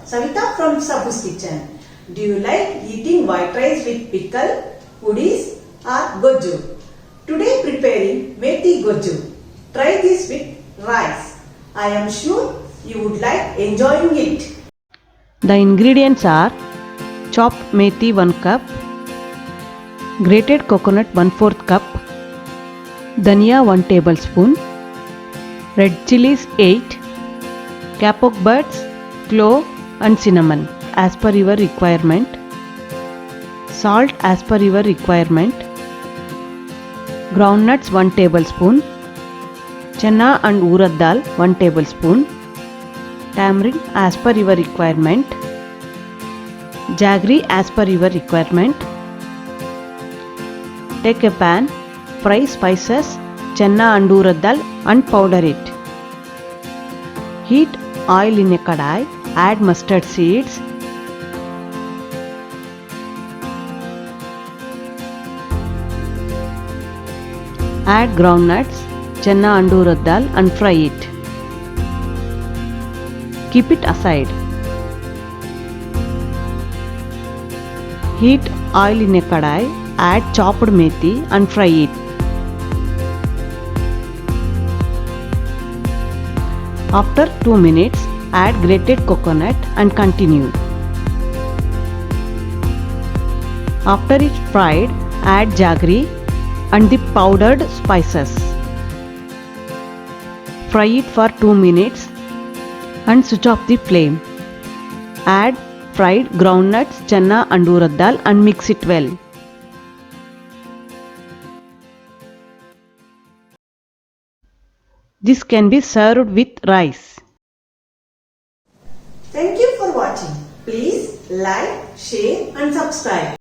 Savita from Sabbu's kitchen. Do you like eating white rice with pickle, pudis or gojju? Today preparing Methi Gojju. Try this with rice. I am sure you would like enjoying it. The ingredients are chopped methi 1 cup, grated coconut 1/4 cup, dhania 1 tablespoon, red chilies 8, kapok buds, clove and cinnamon as per your requirement, salt as per your requirement, groundnuts 1 tablespoon, chana and urad dal 1 tablespoon, tamarind as per your requirement, jaggery as per your requirement. Take a pan, fry spices, chana and urad dal and powder it. Heat oil in a kadai, add mustard seeds, add groundnuts, chana and urad dal and fry it. Keep it aside. Heat oil in a kadai, add chopped methi and fry it. After 2 minutes, add grated coconut and continue. After it's fried, add jaggery and the powdered spices. Fry it for 2 minutes and switch off the flame. Add fried groundnuts, chana and urad dal and mix it well. This can be served with rice. Thank you for watching. Please like, share and subscribe.